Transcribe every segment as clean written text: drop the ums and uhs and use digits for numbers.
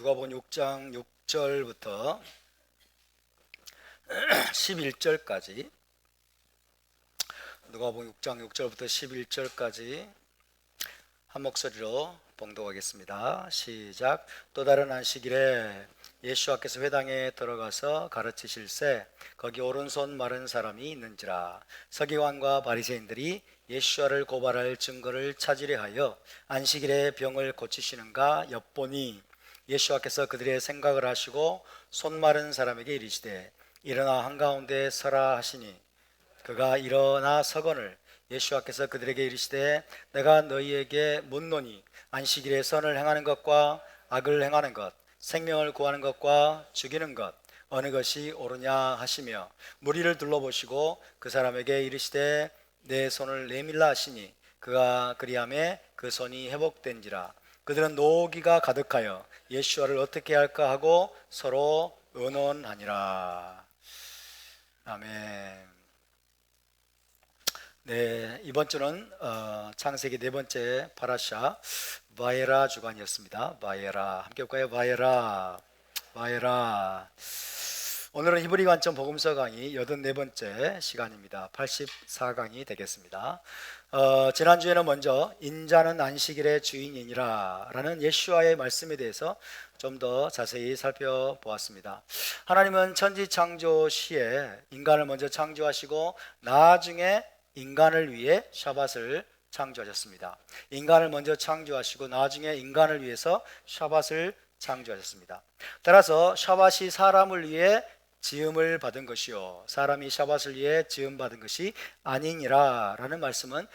누가복음 6장 6절부터 11절까지 누가복음 6장 6절부터 11절까지 한 목소리로 봉독하겠습니다. 시작. 또 다른 안식일에 예수께서 회당에 들어가서 가르치실새 거기 오른손 마른 사람이 있는지라. 서기관과 바리새인들이 예수를 고발할 증거를 찾으려 하여 안식일에 병을 고치시는가 엿보니 예수께서 그들의 생각을 하시고 손 마른 사람에게 이르시되 일어나 한가운데 서라 하시니 그가 일어나 서거늘 예수께서 그들에게 이르시되 내가 너희에게 묻노니 안식일에 선을 행하는 것과 악을 행하는 것, 생명을 구하는 것과 죽이는 것 어느 것이 옳으냐 하시며 무리를 둘러보시고 그 사람에게 이르시되 내 손을 내밀라 하시니 그가 그리하매 그 손이 회복된지라. 그들은 노기가 가득하여 예수를 어떻게 할까 하고 서로 의논하니라. 아멘. 네, 이번 주는 창세기 네 번째 파라샤 바에라 주간이었습니다. 바에라, 함께 볼까요? 바에라, 바에라. 오늘은 히브리 관점 복음서 강의 84번째 시간입니다. 84강이 되겠습니다. 지난주에는 먼저 인자는 안식일의 주인이니라 라는 예수와의 말씀에 대해서 좀 더 자세히 살펴보았습니다. 하나님은 천지 창조 시에 인간을 먼저 창조하시고 나중에 인간을 위해 샤밧을 창조하셨습니다. 인간을 먼저 창조하시고 나중에 인간을 위해서 샤밧을 창조하셨습니다. 따라서 샤밧이 사람을 위해 지음을 받은 것이요 사람이 샤밧을 위해 지음 받은 것이 아니니라 라는 말씀은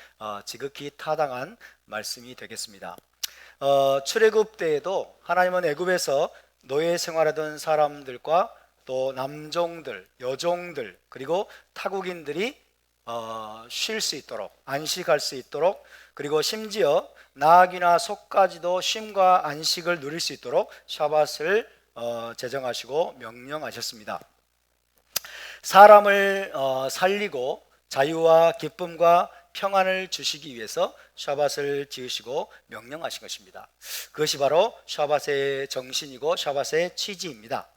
지극히 타당한 말씀이 되겠습니다. 출애굽 때에도 하나님은 애굽에서 노예 생활하던 사람들과 또 남종들, 여종들 그리고 타국인들이 쉴 수 있도록 안식할 수 있도록 그리고 심지어 나귀나 소까지도 쉼과 안식을 누릴 수 있도록 샤밧을 제정하시고 명령하셨습니다. 사람을 살리고 자유와 기쁨과 평안을 주시기 위해서 샤밧을 지으시고 명령하신 것입니다. 그것이 바로 샤밧의 정신이고 샤밧의 취지입니다.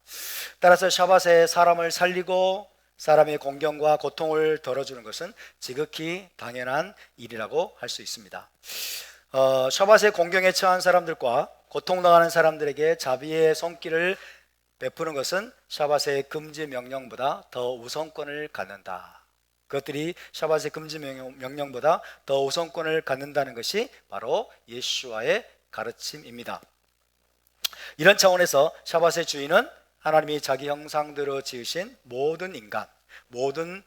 따라서 샤밧에 사람을 살리고 사람의 공경과 고통을 덜어주는 것은 지극히 당연한 일이라고 할 수 있습니다. 샤밧의 공경에 처한 사람들과 고통당하는 사람들에게 자비의 손길을 베푸는 것은 샤밧의 금지 명령보다 더 우선권을 갖는다. 그것들이 샤밧의 금지 명령보다 더 우선권을 갖는다는 것이 바로 예수와의 가르침입니다. 이런 차원에서 샤밧의 주인은 하나님이 자기 형상대로 지으신 모든 인간, 모든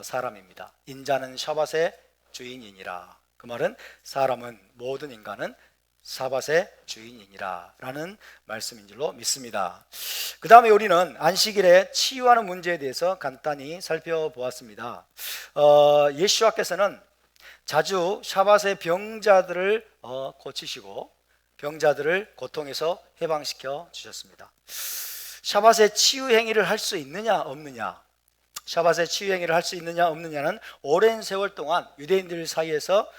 사람입니다. 인자는 샤밧의 주인이니라. 그 말은 사람은, 모든 인간은 샤밧의 주인이니라 라는 말씀인 줄로 믿습니다. 그 다음에 우리는 안식일에 치유하는 문제에 대해서 간단히 살펴보았습니다. 예수께서는 자주 샤밧의 병자들을 고치시고 병자들을 고통에서 해방시켜 주셨습니다. 샤밧의 치유 행위를 할 수 있느냐 없느냐, 샤밧의 치유 행위를 할 수 있느냐 없느냐는 오랜 세월 동안 유대인들 사이에서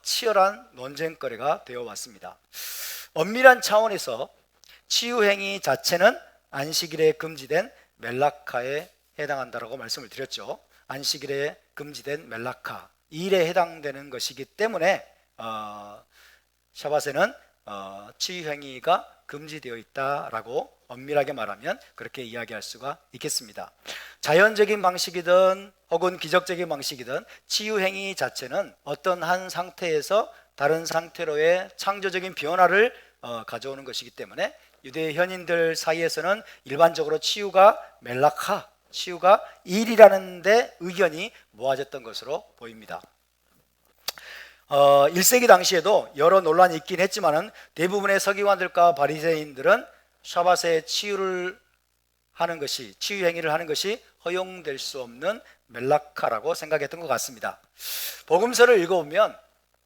치열한 논쟁거리가 되어 왔습니다. 엄밀한 차원에서 치유 행위 자체는 안식일에 금지된 멜라카에 해당한다라고 말씀을 드렸죠. 안식일에 금지된 멜라카, 일에 해당되는 것이기 때문에 샤밧에는 치유 행위가 금지되어 있다라고 엄밀하게 말하면 그렇게 이야기할 수가 있겠습니다. 자연적인 방식이든 혹은 기적적인 방식이든 치유 행위 자체는 어떤 한 상태에서 다른 상태로의 창조적인 변화를 가져오는 것이기 때문에 유대 현인들 사이에서는 일반적으로 치유가 멜라카, 치유가 일이라는 데 의견이 모아졌던 것으로 보입니다. 1세기 당시에도 여러 논란이 있긴 했지만은 대부분의 서기관들과 바리새인들은 샤밧에 치유를 하는 것이, 치유 행위를 하는 것이 허용될 수 없는 멜라카라고 생각했던 것 같습니다. 복음서를 읽어보면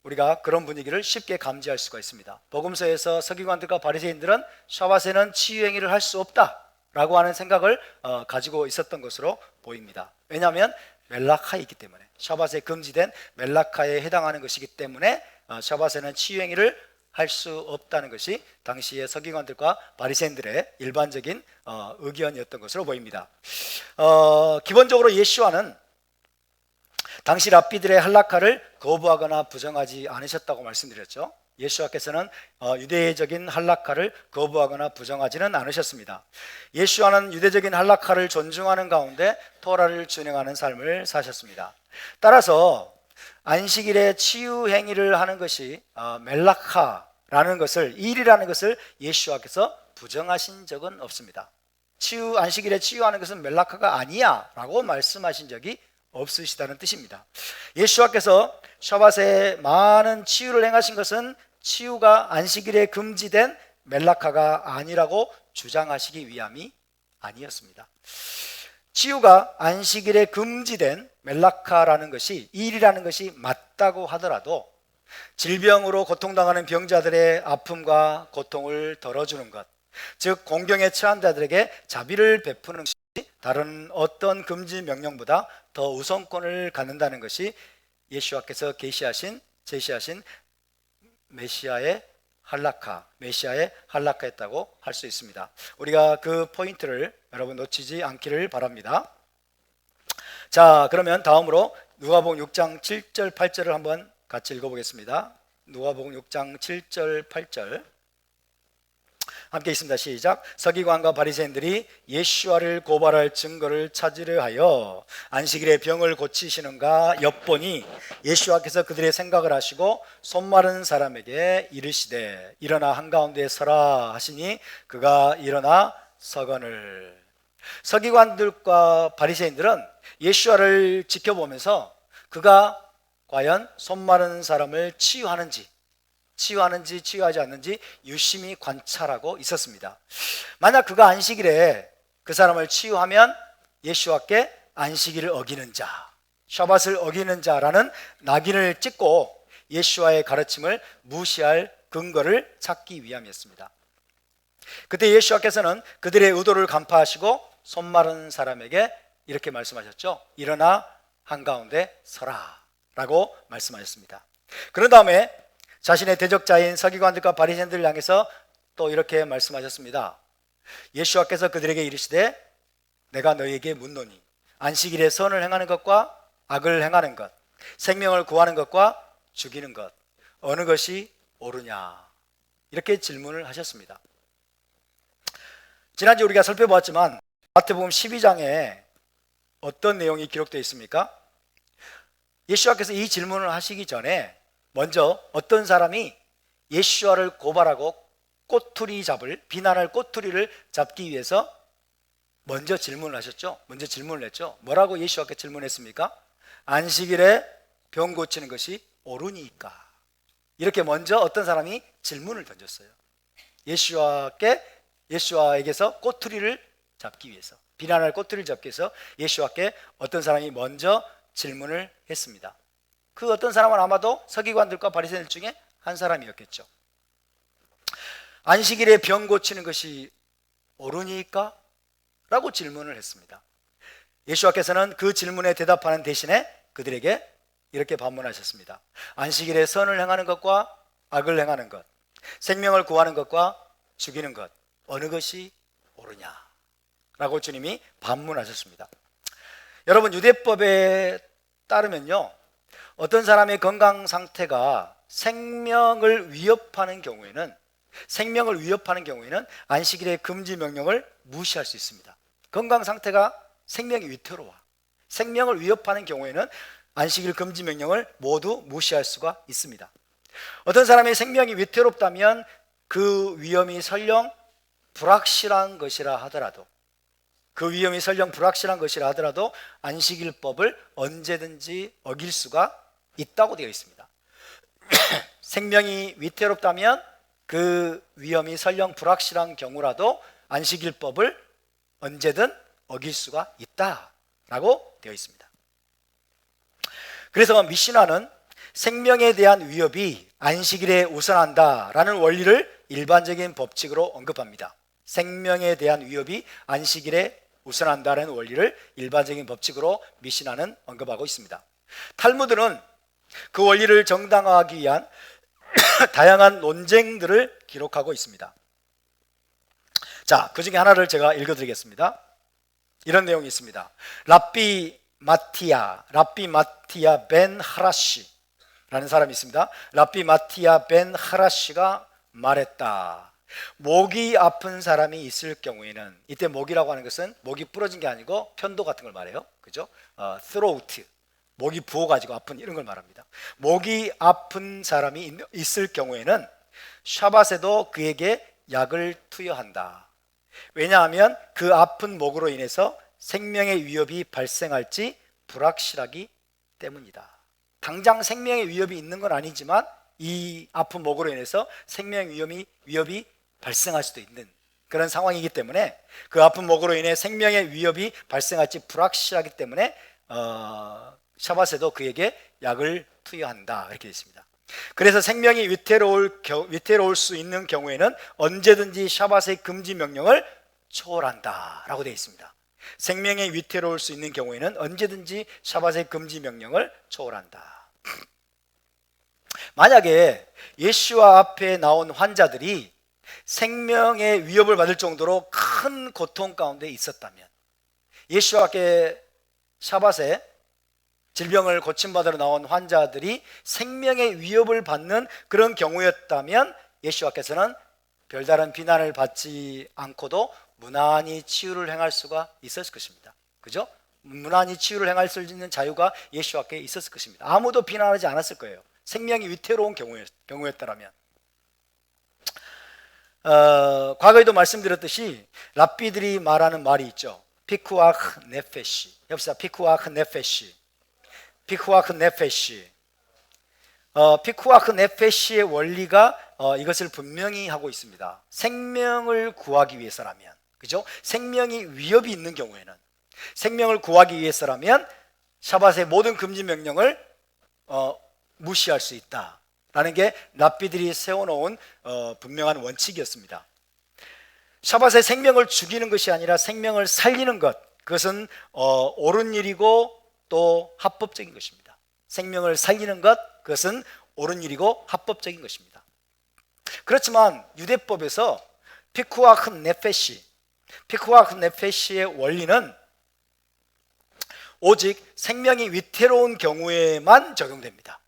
우리가 그런 분위기를 쉽게 감지할 수가 있습니다. 복음서에서 서기관들과 바리새인들은 샤밧에는 치유 행위를 할 수 없다라고 하는 생각을 가지고 있었던 것으로 보입니다. 왜냐하면 멜라카에 있기 때문에, 샤밧에 금지된 멜라카에 해당하는 것이기 때문에 샤밧에는 치유 행위를 할 수 없다는 것이 당시의 서기관들과 바리새인들의 일반적인 의견이었던 것으로 보입니다. 기본적으로 예수와는 당시 랍비들의 할라카를 거부하거나 부정하지 않으셨다고 말씀드렸죠. 예수와께서는 유대적인 할라카를 거부하거나 부정하지는 않으셨습니다. 예수와는 유대적인 할라카를 존중하는 가운데 토라를 준행하는 삶을 사셨습니다. 따라서 안식일에 치유 행위를 하는 것이 멜라카라는 것을, 일이라는 것을 예수와께서 부정하신 적은 없습니다. 안식일에 치유하는 것은 멜라카가 아니야 라고 말씀하신 적이 없으시다는 뜻입니다. 예수와께서 샤밧에 많은 치유를 행하신 것은 치유가 안식일에 금지된 멜라카가 아니라고 주장하시기 위함이 아니었습니다. 치유가 안식일에 금지된 멜라카라는 것이, 일이라는 것이 맞다고 하더라도 질병으로 고통당하는 병자들의 아픔과 고통을 덜어주는 것, 즉 공경에 처한 자들에게 자비를 베푸는 것이 다른 어떤 금지 명령보다 더 우선권을 갖는다는 것이 예수와께서 제시하신 메시아의 할라카였다고 할 수 있습니다. 우리가 그 포인트를 여러분 놓치지 않기를 바랍니다. 자, 그러면 다음으로 누가복음 6장 7절 8절을 한번 같이 읽어보겠습니다. 누가복음 6장 7절 8절 함께 있습니다. 시작. 서기관과 바리새인들이 예수와를 고발할 증거를 찾으려 하여 안식일에 병을 고치시는가 엿보니 예수와께서 그들의 생각을 아시고 손 마른 사람에게 이르시되 일어나 한가운데 서라 하시니 그가 일어나 서거늘. 서기관들과 바리새인들은 예수와를 지켜보면서 그가 과연 손 마른 사람을 치유하는지 치유하지 않는지 유심히 관찰하고 있었습니다. 만약 그가 안식일에 그 사람을 치유하면 예수와께 안식일을 어기는 자, 샤밧을 어기는 자라는 낙인을 찍고 예수와의 가르침을 무시할 근거를 찾기 위함이었습니다. 그때 예수와께서는 그들의 의도를 간파하시고 손 마른 사람에게 이렇게 말씀하셨죠. 일어나 한가운데 서라 라고 말씀하셨습니다. 그런 다음에 자신의 대적자인 서기관들과 바리새인들을 향해서 또 이렇게 말씀하셨습니다. 예수와께서 그들에게 이르시되 내가 너희에게 묻노니 안식일에 선을 행하는 것과 악을 행하는 것, 생명을 구하는 것과 죽이는 것 어느 것이 옳으냐, 이렇게 질문을 하셨습니다. 지난주 우리가 살펴보았지만 마태복음 12장에 어떤 내용이 기록되어 있습니까? 예수와께서 이 질문을 하시기 전에 먼저 어떤 사람이 예수와를 고발하고 비난할 꼬투리를 잡기 위해서 먼저 질문을 하셨죠. 먼저 질문을 했죠. 뭐라고 예수와께 질문했습니까? 안식일에 병 고치는 것이 옳으니까. 이렇게 먼저 어떤 사람이 질문을 던졌어요. 예수와에게서 꼬투리를 잡기 위해서, 비난할 꼬투리를 잡기 위해서 예수와께 어떤 사람이 먼저 질문을 했습니다. 그 어떤 사람은 아마도 서기관들과 바리새인들 중에 한 사람이었겠죠. 안식일에 병 고치는 것이 옳으니까? 라고 질문을 했습니다. 예수와께서는 그 질문에 대답하는 대신에 그들에게 이렇게 반문하셨습니다. 안식일에 선을 행하는 것과 악을 행하는 것, 생명을 구하는 것과 죽이는 것 어느 것이 옳으냐 라고 주님이 반문하셨습니다. 여러분, 유대법에 따르면요, 어떤 사람의 건강 상태가 생명을 위협하는 경우에는 안식일의 금지 명령을 무시할 수 있습니다. 건강 상태가 생명이 위태로워, 생명을 위협하는 경우에는 안식일 금지 명령을 모두 무시할 수가 있습니다. 어떤 사람의 생명이 위태롭다면 그 위험이 설령 불확실한 것이라 하더라도 안식일법을 언제든지 어길 수가 있다고 되어 있습니다. 생명이 위태롭다면 그 위험이 설령 불확실한 경우라도 안식일법을 언제든 어길 수가 있다라고 되어 있습니다. 그래서 미시나는 생명에 대한 위협이 안식일에 우선한다라는 원리를 일반적인 법칙으로 언급합니다. 생명에 대한 위협이 안식일에 우선한다는 원리를 일반적인 법칙으로 미시나는 언급하고 있습니다. 탈무드는 그 원리를 정당화하기 위한 다양한 논쟁들을 기록하고 있습니다. 자, 그 중에 하나를 제가 읽어드리겠습니다. 이런 내용이 있습니다. 랍비 마티아 벤 하라시라는 사람이 있습니다. 랍비 마티아 벤 하라시가 말했다. 목이 아픈 사람이 있을 경우에는, 이때 목이라고 하는 것은 목이 부러진 게 아니고 편도 같은 걸 말해요. 그죠? throat, 목이 부어가지고 아픈 이런 걸 말합니다. 목이 아픈 사람이 있을 경우에는 샤밧에도 그에게 약을 투여한다. 왜냐하면 그 아픈 목으로 인해서 생명의 위협이 발생할지 불확실하기 때문이다. 당장 생명의 위협이 있는 건 아니지만 이 아픈 목으로 인해서 생명의 위협이 발생할 수도 있는 그런 상황이기 때문에, 그 아픈 목으로 인해 생명의 위협이 발생할지 불확실하기 때문에 샤밧에도 그에게 약을 투여한다, 이렇게 되어 있습니다. 그래서 생명이 위태로울 수 있는 경우에는 언제든지 샤밧의 금지 명령을 초월한다 라고 되어 있습니다. 생명이 위태로울 수 있는 경우에는 언제든지 샤밧의 금지 명령을 초월한다. 만약에 예수와 앞에 나온 환자들이 생명의 위협을 받을 정도로 큰 고통 가운데 있었다면, 예수와 앞에 샤밧에 질병을 고침받으러 나온 환자들이 생명의 위협을 받는 그런 경우였다면 예수와께서는 별다른 비난을 받지 않고도 무난히 치유를 행할 수가 있었을 것입니다. 그죠? 무난히 치유를 행할 수 있는 자유가 예수와께 있었을 것입니다. 아무도 비난하지 않았을 거예요. 생명이 위태로운 경우였다면. 과거에도 말씀드렸듯이 랍비들이 말하는 말이 있죠. 피쿠아흐 네페시. 여보세요. 피쿠아흐 네페시. 피쿠아흐 네페시. 피쿠아흐 네페시의 원리가 이것을 분명히 하고 있습니다. 생명을 구하기 위해서라면, 그죠? 생명이 위협이 있는 경우에는, 생명을 구하기 위해서라면 샤밧의 모든 금지 명령을 무시할 수 있다라는 게 랍비들이 세워놓은 분명한 원칙이었습니다. 샤밧의 생명을 죽이는 것이 아니라 생명을 살리는 것, 그것은 옳은 일이고 또 합법적인 것입니다. 생명을 살리는 것, 그것은 옳은 일이고 합법적인 것입니다. 그렇지만 유대법에서 피쿠아흐 네페시의 원리는 오직 생명이 위태로운 경우에만 적용됩니다.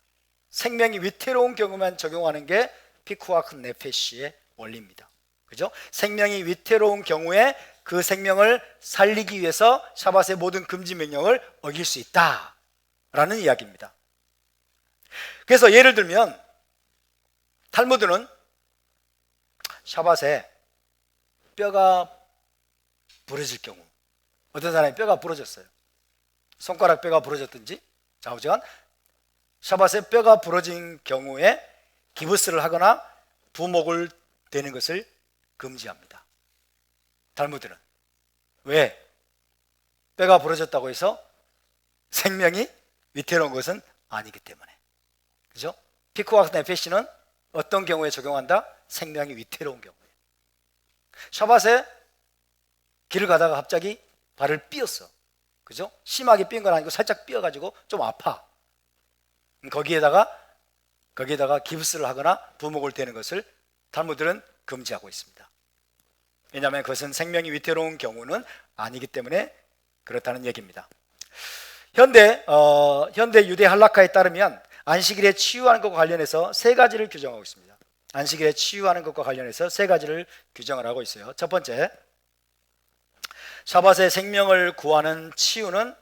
생명이 위태로운 경우만 적용하는 게 피쿠아흐 네페시의 원리입니다. 그죠? 생명이 위태로운 경우에 그 생명을 살리기 위해서 샤밧의 모든 금지 명령을 어길 수 있다라는 이야기입니다. 그래서 예를 들면 탈무드는 샤밧에 뼈가 부러질 경우, 어떤 사람이 뼈가 부러졌어요. 손가락 뼈가 부러졌든지 좌우지간 샤밧에 뼈가 부러진 경우에 기브스를 하거나 부목을 대는 것을 금지합니다. 탈무드는. 왜? 뼈가 부러졌다고 해서 생명이 위태로운 것은 아니기 때문에. 그죠? 피쿠아흐 네페시는 어떤 경우에 적용한다? 생명이 위태로운 경우에. 샤밧에 길을 가다가 갑자기 발을 삐었어. 그죠? 심하게 삐은 건 아니고 살짝 삐어가지고 좀 아파. 거기에다가 기브스를 하거나 부목을 대는 것을 탈무드는 금지하고 있습니다. 왜냐하면 그것은 생명이 위태로운 경우는 아니기 때문에 그렇다는 얘기입니다. 현대 유대 할라카에 따르면 안식일에 치유하는 것과 관련해서 세 가지를 규정하고 있습니다. 안식일에 치유하는 것과 관련해서 세 가지를 규정을 하고 있어요. 첫 번째, 샤밧에 생명을 구하는 치유는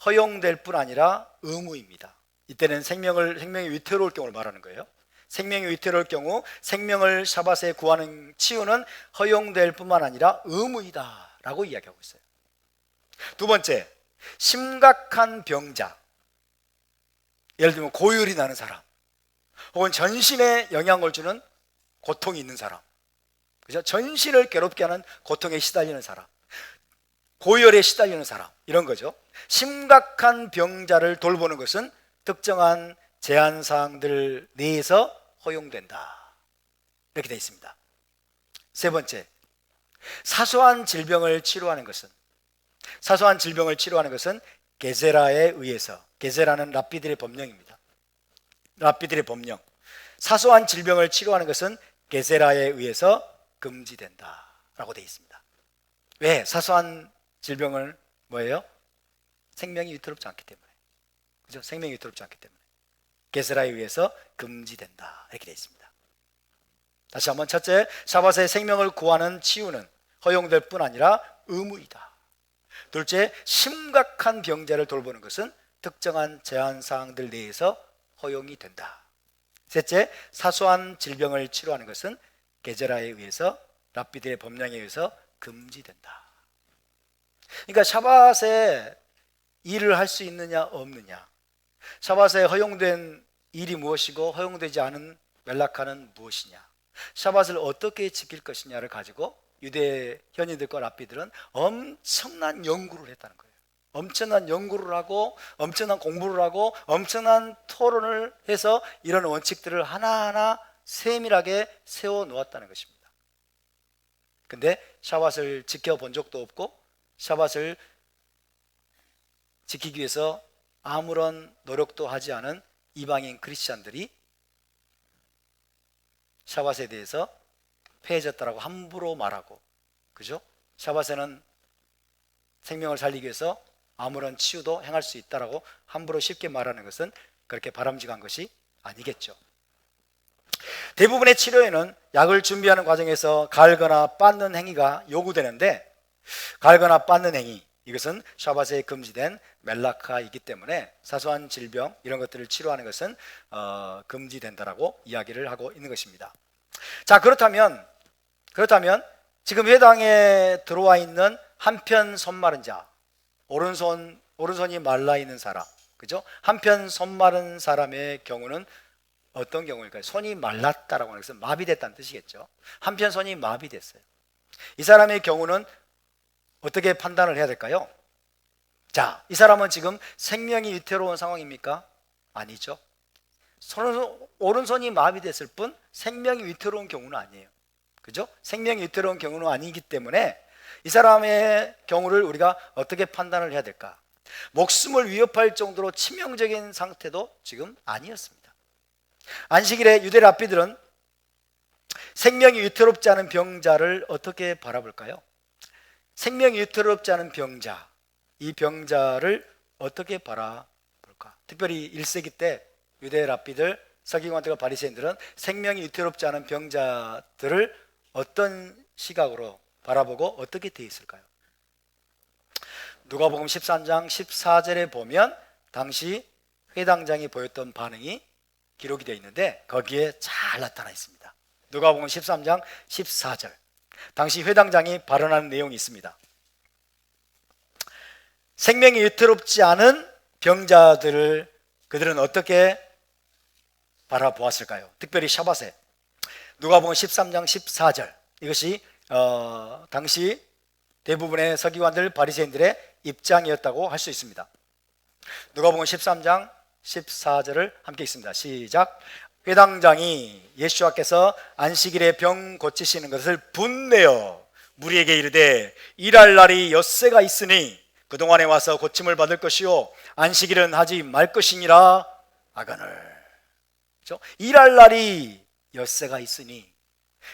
허용될 뿐 아니라 의무입니다. 이때는 생명이 위태로울 경우를 말하는 거예요. 생명이 위태로울 경우 생명을 샤밧에 구하는 치유는 허용될 뿐만 아니라 의무이다 라고 이야기하고 있어요. 두 번째, 심각한 병자, 예를 들면 고열이 나는 사람, 혹은 전신에 영향을 주는 고통이 있는 사람, 그죠? 전신을 괴롭게 하는 고통에 시달리는 사람, 고열에 시달리는 사람, 이런 거죠. 심각한 병자를 돌보는 것은 특정한 제한 사항들 내에서 허용된다, 이렇게 되어 있습니다. 세 번째, 사소한 질병을 치료하는 것은 게제라에 의해서, 게제라는 랍비들의 법령입니다. 랍비들의 법령, 사소한 질병을 치료하는 것은 게세라에 의해서 금지된다라고 되어 있습니다. 왜? 사소한 질병을 뭐예요? 생명이 위태롭지 않기 때문에. 그죠? 생명이 위태롭지 않기 때문에 게세라에 의해서 금지된다 이렇게 되어 있습니다. 다시 한번, 첫째, 샤밧에 생명을 구하는 치유는 허용될 뿐 아니라 의무이다. 둘째, 심각한 병자를 돌보는 것은 특정한 제한사항들 내에서 허용이 된다. 셋째, 사소한 질병을 치료하는 것은 게세라에 의해서, 랍비들의 법령에 의해서 금지된다. 그러니까 샤밧에 일을 할 수 있느냐 없느냐, 샤밧에 허용된 일이 무엇이고 허용되지 않은 멜라카는 무엇이냐, 샤밧을 어떻게 지킬 것이냐를 가지고 유대 현인들과 랍비들은 엄청난 연구를 했다는 거예요. 엄청난 연구를 하고 엄청난 공부를 하고 엄청난 토론을 해서 이런 원칙들을 하나하나 세밀하게 세워 놓았다는 것입니다. 근데 샤밧을 지켜본 적도 없고 샤밧을 지키기 위해서 아무런 노력도 하지 않은 이방인 크리스찬들이 샤밧에 대해서 폐해졌다라고 함부로 말하고, 그죠? 샤밧에는 생명을 살리기 위해서 아무런 치유도 행할 수 있다라고 함부로 쉽게 말하는 것은 그렇게 바람직한 것이 아니겠죠. 대부분의 치료에는 약을 준비하는 과정에서 갈거나 빻는 행위가 요구되는데, 갈거나 빻는 행위, 이것은 샤밧에 금지된 멜라카이기 때문에 사소한 질병 이런 것들을 치료하는 것은 금지된다라고 이야기를 하고 있는 것입니다. 자, 그렇다면 지금 회당에 들어와 있는 한편 손 마른 자, 오른손이 말라 있는 사람, 그죠? 한편 손 마른 사람의 경우는 어떤 경우일까요? 손이 말랐다라고 하는 것은 마비됐다는 뜻이겠죠. 한편 손이 마비됐어요. 이 사람의 경우는 어떻게 판단을 해야 될까요? 자, 이 사람은 지금 생명이 위태로운 상황입니까? 아니죠. 오른손이 마비됐을 뿐 생명이 위태로운 경우는 아니에요. 그죠? 생명이 위태로운 경우는 아니기 때문에 이 사람의 경우를 우리가 어떻게 판단을 해야 될까? 목숨을 위협할 정도로 치명적인 상태도 지금 아니었습니다. 안식일에 유대 랍비들은 생명이 위태롭지 않은 병자를 어떻게 바라볼까요? 생명이 위태롭지 않은 병자, 이 병자를 어떻게 바라볼까? 특별히 1세기 때 유대 랍비들, 서기관들과 바리새인들은 생명이 위태롭지 않은 병자들을 어떤 시각으로 바라보고 어떻게 되어 있을까요? 누가복음 13장 14절에 보면 당시 회당장이 보였던 반응이 기록이 되어 있는데 거기에 잘 나타나 있습니다. 누가복음 13장 14절, 당시 회당장이 발언하는 내용이 있습니다. 생명이 위태롭지 않은 병자들을 그들은 어떻게 바라보았을까요? 특별히 샤밧에. 누가복음 13장 14절, 이것이 당시 대부분의 서기관들, 바리새인들의 입장이었다고 할 수 있습니다. 누가복음 13장 14절을 함께 읽습니다. 시작. 회당장이 예수와께서 안식일에 병 고치시는 것을 분내어 무리에게 이르되 일할 날이 엿새가 있으니 그동안에 와서 고침을 받을 것이요 안식일은 하지 말 것이니라 하거늘. 그렇죠? 일할 날이 엿새가 있으니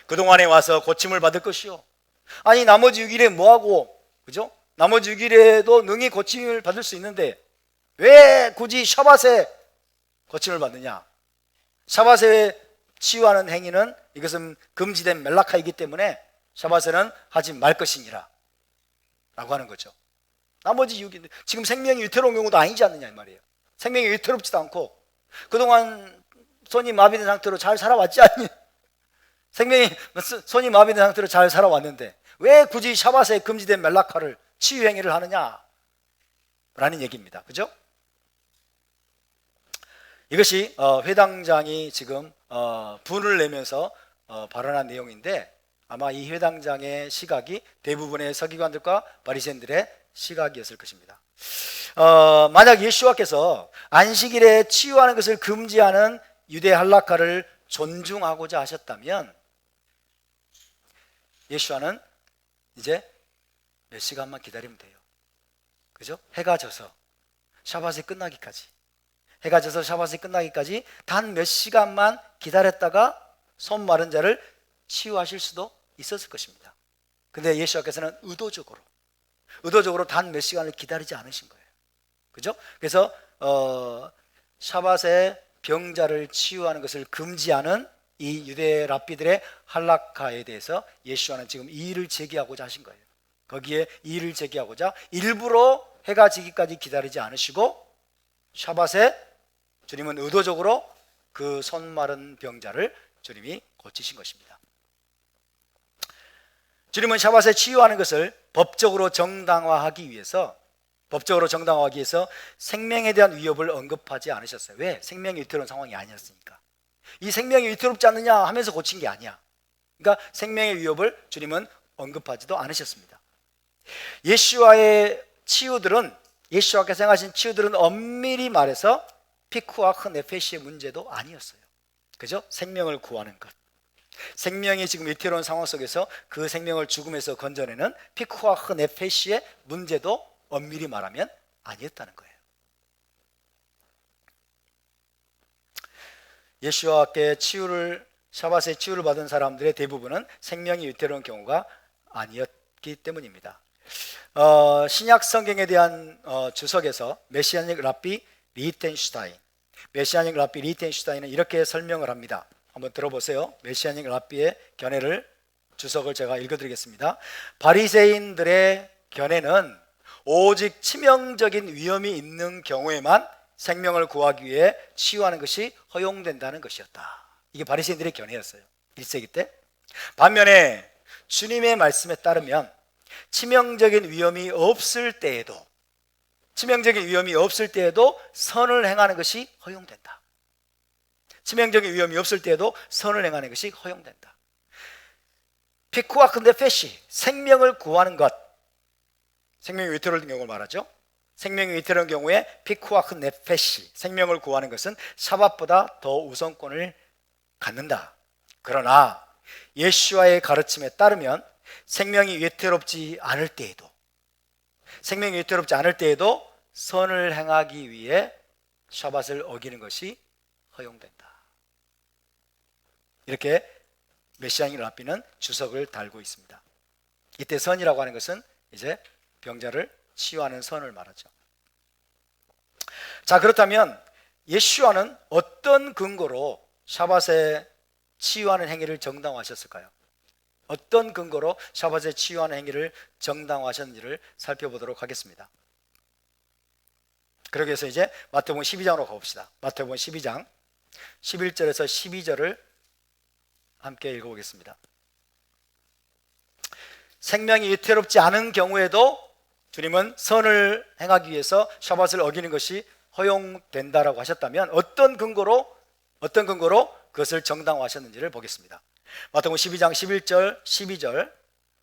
그동안에 와서 고침을 받을 것이요. 아니 나머지 6일에 뭐하고, 그죠? 나머지 6일에도 능히 고침을 받을 수 있는데 왜 굳이 샤밧에 고침을 받느냐? 샤밧에 치유하는 행위는 이것은 금지된 멜라카이기 때문에 샤밧에는 하지 말 것이니라 라고 하는 거죠. 나머지 6일, 지금 생명이 위태로운 경우도 아니지 않느냐 이 말이에요. 생명이 위태롭지도 않고 그동안 손이 마비된 상태로 잘 살아왔지 않니? 손이 마비된 상태로 잘 살아왔는데 왜 굳이 샤밧에 금지된 멜라카를 치유 행위를 하느냐 라는 얘기입니다. 그죠? 이것이 회당장이 지금 분을 내면서 발언한 내용인데 아마 이 회당장의 시각이 대부분의 서기관들과 바리새인들의 시각이었을 것입니다. 만약 예수와께서 안식일에 치유하는 것을 금지하는 유대 할라카를 존중하고자 하셨다면 예수와는 이제 몇 시간만 기다리면 돼요. 그죠? 해가 져서 샤밧이 끝나기까지 해가 져서 샤밧이 끝나기까지 단 몇 시간만 기다렸다가 손 마른 자를 치유하실 수도 있었을 것입니다. 근데 예수님께서는 의도적으로 단 몇 시간을 기다리지 않으신 거예요. 그죠? 그래서 샤밧에 병자를 치유하는 것을 금지하는 이 유대 랍비들의 할라카에 대해서 예수와는 지금 이의를 제기하고자 하신 거예요. 거기에 이의를 제기하고자 일부러 해가 지기까지 기다리지 않으시고 샤밧에 주님은 의도적으로 그 손 마른 병자를 주님이 고치신 것입니다. 주님은 샤밧에 치유하는 것을 법적으로 정당화하기 위해서 생명에 대한 위협을 언급하지 않으셨어요. 왜? 생명이 위태로운 상황이 아니었으니까. 이 생명이 위태롭지 않느냐 하면서 고친 게 아니야. 그러니까 생명의 위협을 주님은 언급하지도 않으셨습니다. 예수와의 치유들은, 예수와께서 행하신 치유들은 엄밀히 말해서 피크와크 네페시의 문제도 아니었어요. 그죠? 생명을 구하는 것, 생명이 지금 위태로운 상황 속에서 그 생명을 죽음에서 건져내는 피크와크 네페시의 문제도 엄밀히 말하면 아니었다는 거예요. 예수와 함께 샤밧의 치유를 받은 사람들의 대부분은 생명이 위태로운 경우가 아니었기 때문입니다. 신약 성경에 대한 주석에서 메시아닉 랍비 리텐슈타인은 이렇게 설명을 합니다. 한번 들어보세요. 메시아닉 랍비의 견해를, 주석을 제가 읽어드리겠습니다. 바리새인들의 견해는 오직 치명적인 위험이 있는 경우에만 생명을 구하기 위해 치유하는 것이 허용된다는 것이었다. 이게 바리새인들의 견해였어요, 1세기 때. 반면에 주님의 말씀에 따르면 치명적인 위험이 없을 때에도 선을 행하는 것이 허용된다. 치명적인 위험이 없을 때에도 선을 행하는 것이 허용된다. 피크와크 네페시, 생명을 구하는 것, 생명이 위태로운 경우를 말하죠. 생명이 위태로운 경우에 피크와크 네페시, 생명을 구하는 것은 샤밧보다 더 우선권을 갖는다. 그러나 예수와의 가르침에 따르면 생명이 위태롭지 않을 때에도 선을 행하기 위해 샤밧을 어기는 것이 허용된다. 이렇게 메시아닉 랍비는 주석을 달고 있습니다. 이때 선이라고 하는 것은 이제 병자를 치유하는 선을 말하죠. 자, 그렇다면 예수와는 어떤 근거로 샤밧에 치유하는 행위를 정당화하셨을까요? 어떤 근거로 샤밧에 치유하는 행위를 정당화하셨는지를 살펴보도록 하겠습니다. 그러기 위해서 이제 마태복음 12장으로 가봅시다. 마태복음 12장 11절에서 12절을 함께 읽어보겠습니다. 생명이 위태롭지 않은 경우에도 주님은 선을 행하기 위해서 샤밧을 어기는 것이 허용된다라고 하셨다면 어떤 근거로 그것을 정당화하셨는지를 보겠습니다. 마태복음 12장 11절 12절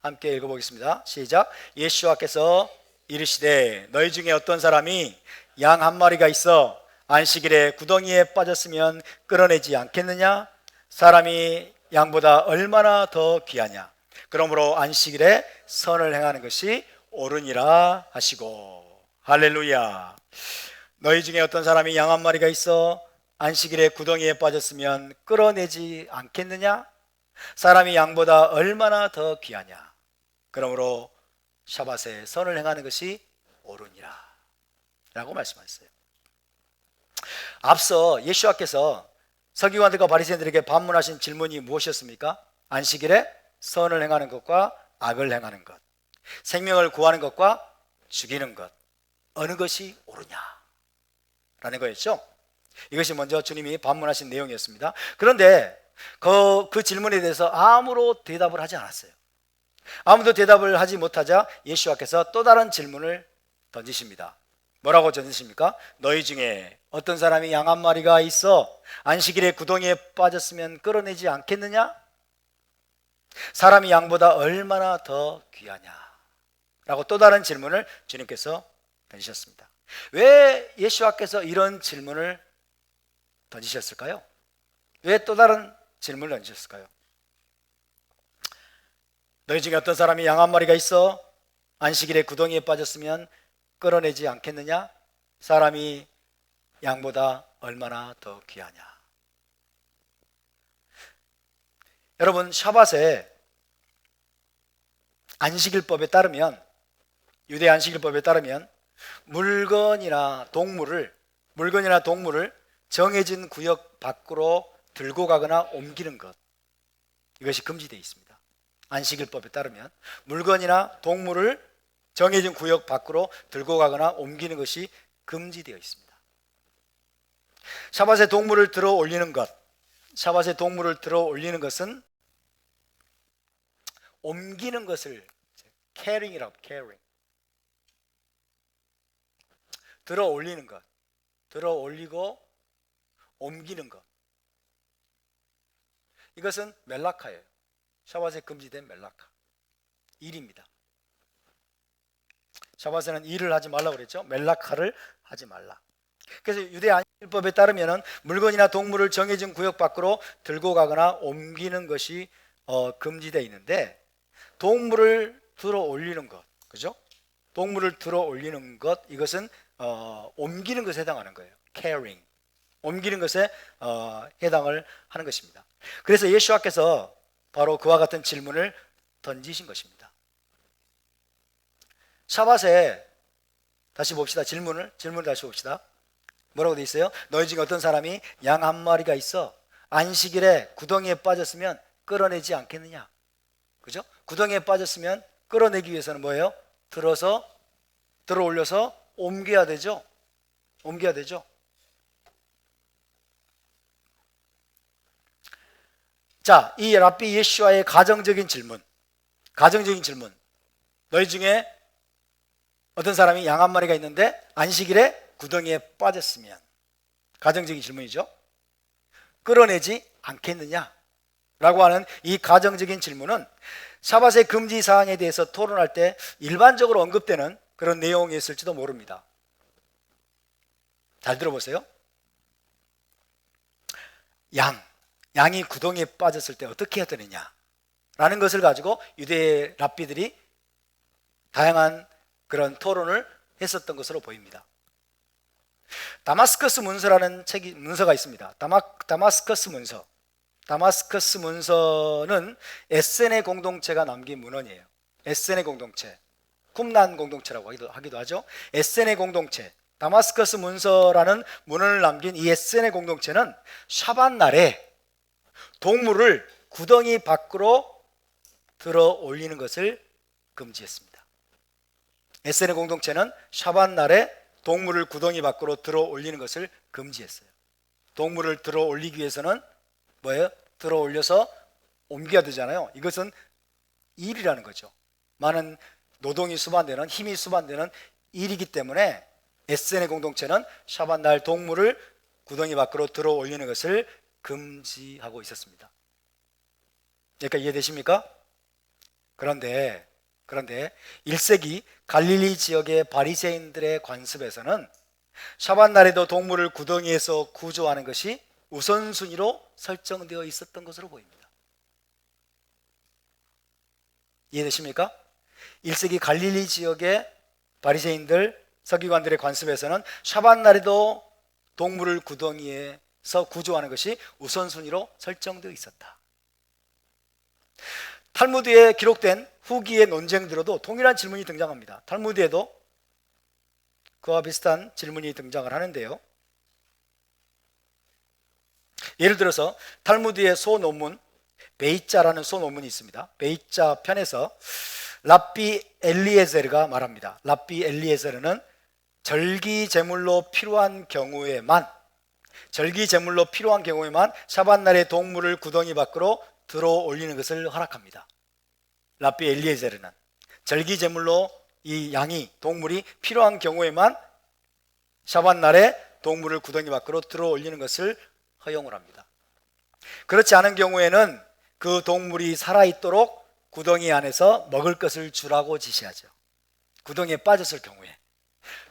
함께 읽어보겠습니다. 시작. 예수와께서 이르시되 너희 중에 어떤 사람이 양 한 마리가 있어 안식일에 구덩이에 빠졌으면 끌어내지 않겠느냐? 사람이 양보다 얼마나 더 귀하냐? 그러므로 안식일에 선을 행하는 것이 옳으니라 하시고. 할렐루야. 너희 중에 어떤 사람이 양 한 마리가 있어 안식일에 구덩이에 빠졌으면 끌어내지 않겠느냐? 사람이 양보다 얼마나 더 귀하냐? 그러므로 샤밧에 선을 행하는 것이 옳으니라 라고 말씀하셨어요. 앞서 예수와께서 서기관들과 바리새인들에게 반문하신 질문이 무엇이었습니까? 안식일에 선을 행하는 것과 악을 행하는 것, 생명을 구하는 것과 죽이는 것, 어느 것이 옳으냐 라는 거였죠. 이것이 먼저 주님이 반문하신 내용이었습니다. 그런데 그 질문에 대해서 아무로 대답을 하지 않았어요. 아무도 대답을 하지 못하자 예수와께서 또 다른 질문을 던지십니다. 뭐라고 던지십니까? 너희 중에 어떤 사람이 양 한 마리가 있어 안식일에 구덩이에 빠졌으면 끌어내지 않겠느냐? 사람이 양보다 얼마나 더 귀하냐? 라고 또 다른 질문을 주님께서 던지셨습니다. 왜 예수와께서 이런 질문을 던지셨을까요? 왜 또 다른 질문을 던지셨을까요? 너희 중에 어떤 사람이 양 한 마리가 있어 안식일에 구덩이에 빠졌으면 끌어내지 않겠느냐? 사람이 양보다 얼마나 더 귀하냐. 여러분, 샤밧에 안식일법에 따르면, 유대 안식일법에 따르면 물건이나 동물을 정해진 구역 밖으로 들고 가거나 옮기는 것, 이것이 금지되어 있습니다. 안식일법에 따르면 물건이나 동물을 정해진 구역 밖으로 들고 가거나 옮기는 것이 금지되어 있습니다. 샤밧에 동물을 들어 올리는 것은 옮기는 것을 carrying이라고, carrying. 들어 올리는 것, 들어 올리고 옮기는 것. 이것은 멜라카예요. 샤밧에 금지된 멜라카. 일입니다. 샤밧에는 일을 하지 말라고 그랬죠. 멜라카를 하지 말라. 그래서 유대 안식일법에 따르면 물건이나 동물을 정해진 구역 밖으로 들고 가거나 옮기는 것이 금지되어 있는데, 동물을 들어 올리는 것, 그죠? 동물을 들어 올리는 것, 이것은 옮기는 것에 해당하는 거예요. carrying. 옮기는 것에 해당을 하는 것입니다. 그래서 예수와께서 바로 그와 같은 질문을 던지신 것입니다. 샤밧에 다시 봅시다. 질문을 다시 봅시다. 뭐라고 돼 있어요? 너희 중에 어떤 사람이 양 한 마리가 있어 안식일에 구덩이에 빠졌으면 끌어내지 않겠느냐? 그죠? 구덩이에 빠졌으면 끌어내기 위해서는 뭐예요? 들어 올려서 옮겨야 되죠. 자, 이 랍비 예슈아의 가정적인 질문. 너희 중에 어떤 사람이 양 한 마리가 있는데 안식일에 구덩이에 빠졌으면, 가정적인 질문이죠. 끌어내지 않겠느냐? 라고 하는 이 가정적인 질문은 샤밧의 금지 사항에 대해서 토론할 때 일반적으로 언급되는 그런 내용이었을지도 모릅니다. 잘 들어보세요. 양이 구덩이에 빠졌을 때 어떻게 해야 되느냐 라는 것을 가지고 유대 랍비들이 다양한 그런 토론을 했었던 것으로 보입니다. 다마스커스 문서라는 문서가 있습니다. 다마스커스 문서는 에센의 공동체가 남긴 문헌이에요. 에센의 공동체, 쿰란 공동체라고 하기도 하죠. 에센의 공동체, 다마스커스 문서라는 문헌을 남긴 이 에센의 공동체는 샤밧 날에 동물을 구덩이 밖으로 들어 올리는 것을 금지했습니다. 에센의 공동체는 샤밧 날에 동물을 구덩이 밖으로 들어 올리는 것을 금지했어요. 동물을 들어 올리기 위해서는 뭐예요? 들어 올려서 옮겨야 되잖아요. 이것은 일이라는 거죠. 많은 노동이 수반되는, 힘이 수반되는 일이기 때문에 에센의 공동체는 샤밧 날 동물을 구덩이 밖으로 들어 올리는 것을 금지하고 있었습니다. 그러니까 이해되십니까? 그런데 1세기 갈릴리 지역의 바리새인들의 관습에서는 샤밧 날에도 동물을 구덩이에서 구조하는 것이 우선순위로 설정되어 있었던 것으로 보입니다. 이해되십니까? 1세기 갈릴리 지역의 바리새인들, 서기관들의 관습에서는 샤밧 날에도 동물을 구덩이에서 구조하는 것이 우선순위로 설정되어 있었다. 탈무드에 기록된 후기의 논쟁들어도 동일한 질문이 등장합니다. 탈무드에도 그와 비슷한 질문이 등장을 하는데요. 예를 들어서 탈무드의 소논문 베이자라는 소논문이 있습니다. 베이자 편에서 랍비 엘리에제르가 말합니다. 랍비 엘리에제르는 절기 제물로 필요한 경우에만 샤밧 날에 동물을 구덩이 밖으로 들어 올리는 것을 허락합니다. 랍비 엘리에제르는 절기 제물로 이 동물이 필요한 경우에만 샤밧 날에 동물을 구덩이 밖으로 들어 올리는 것을 허용을 합니다. 그렇지 않은 경우에는 그 동물이 살아있도록 구덩이 안에서 먹을 것을 주라고 지시하죠. 구덩이에 빠졌을 경우에,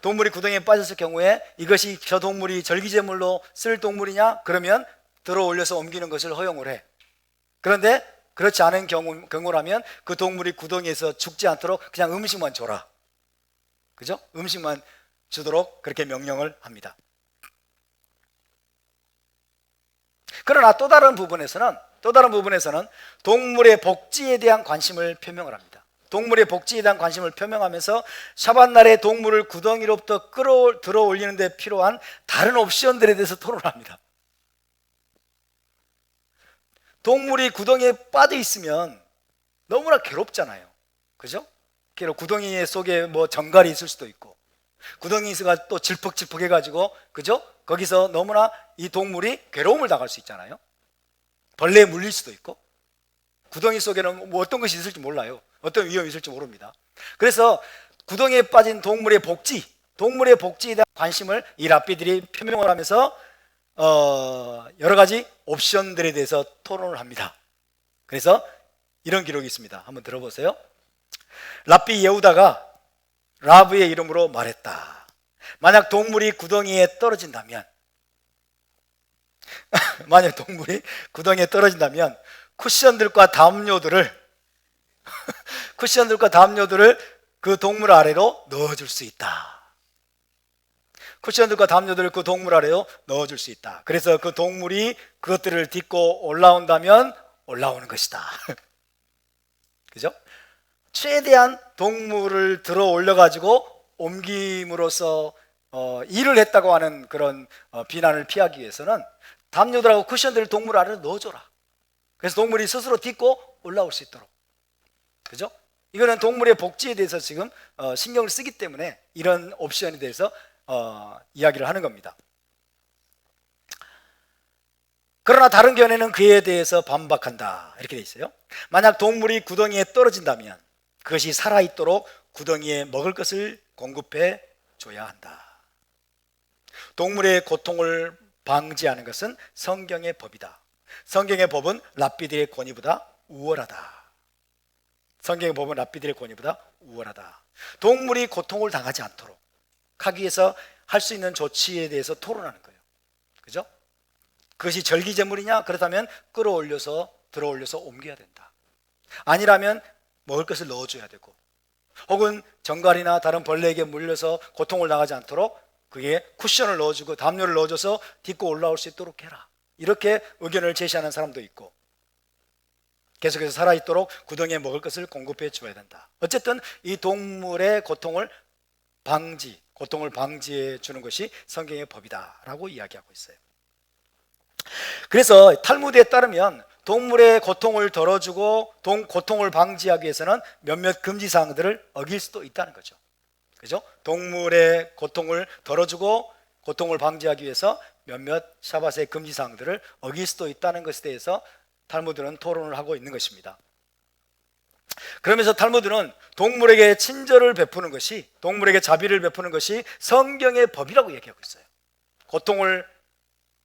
동물이 구덩이에 빠졌을 경우에 이것이 저 동물이 절기제물로 쓸 동물이냐? 그러면 들어 올려서 옮기는 것을 허용을 해. 그런데 그렇지 않은 경우라면 그 동물이 구덩이에서 죽지 않도록 그냥 음식만 줘라. 그죠? 음식만 주도록 그렇게 명령을 합니다. 그러나 또 다른 부분에서는 동물의 복지에 대한 관심을 표명을 합니다. 동물의 복지에 대한 관심을 표명하면서 샤밧날에 동물을 구덩이로부터 들어 올리는 데 필요한 다른 옵션들에 대해서 토론합니다. 동물이 구덩이에 빠져 있으면 너무나 괴롭잖아요. 그죠? 구덩이 속에 뭐 정갈이 있을 수도 있고, 구덩이가 또 질퍽질퍽 해가지고, 그죠? 거기서 너무나 이 동물이 괴로움을 당할 수 있잖아요. 벌레에 물릴 수도 있고, 구덩이 속에는 뭐 어떤 것이 있을지 몰라요. 어떤 위험이 있을지 모릅니다. 그래서 구덩이에 빠진 동물의 복지에 대한 관심을 이 랍비들이 표명을 하면서 여러 가지 옵션들에 대해서 토론을 합니다. 그래서 이런 기록이 있습니다. 한번 들어보세요. 랍비 예후다가 라브의 이름으로 말했다. 만약 동물이 구덩이에 떨어진다면 쿠션들과 담요들을 그 동물 아래로 넣어줄 수 있다. 쿠션들과 담요들을 그 동물 아래로 넣어줄 수 있다. 그래서 그 동물이 그것들을 딛고 올라온다면 올라오는 것이다. 그죠? 최대한 동물을 들어 올려가지고 옮김으로써 일을 했다고 하는 그런 비난을 피하기 위해서는 담요들하고 쿠션들을 동물 아래로 넣어줘라. 그래서 동물이 스스로 딛고 올라올 수 있도록. 그죠? 이거는 동물의 복지에 대해서 지금 신경을 쓰기 때문에 이런 옵션에 대해서 이야기를 하는 겁니다. 그러나 다른 견해는 그에 대해서 반박한다. 이렇게 돼 있어요. 만약 동물이 구덩이에 떨어진다면 그것이 살아있도록 구덩이에 먹을 것을 공급해 줘야 한다. 동물의 고통을 방지하는 것은 성경의 법이다. 성경의 법은 랍비들의 권위보다 우월하다. 동물이 고통을 당하지 않도록 하기 위해서 할 수 있는 조치에 대해서 토론하는 거예요. 그죠? 그것이 절기제물이냐? 그렇다면 들어 올려서 옮겨야 된다. 아니라면 먹을 것을 넣어줘야 되고, 혹은 정갈이나 다른 벌레에게 물려서 고통을 당하지 않도록 그게 쿠션을 넣어주고 담요를 넣어줘서 딛고 올라올 수 있도록 해라. 이렇게 의견을 제시하는 사람도 있고, 계속해서 살아있도록 구덩이에 먹을 것을 공급해 줘야 된다. 어쨌든 이 동물의 고통을 방지해 주는 것이 성경의 법이다라고 이야기하고 있어요. 그래서 탈무드에 따르면 동물의 고통을 덜어주고 고통을 방지하기 위해서는 몇몇 금지사항들을 어길 수도 있다는 거죠. 그죠? 동물의 고통을 덜어주고 고통을 방지하기 위해서 몇몇 샤밧의 금지사항들을 어길 수도 있다는 것에 대해서 탈무드는 토론을 하고 있는 것입니다. 그러면서 탈무드는 동물에게 친절을 베푸는 것이, 동물에게 자비를 베푸는 것이 성경의 법이라고 얘기하고 있어요.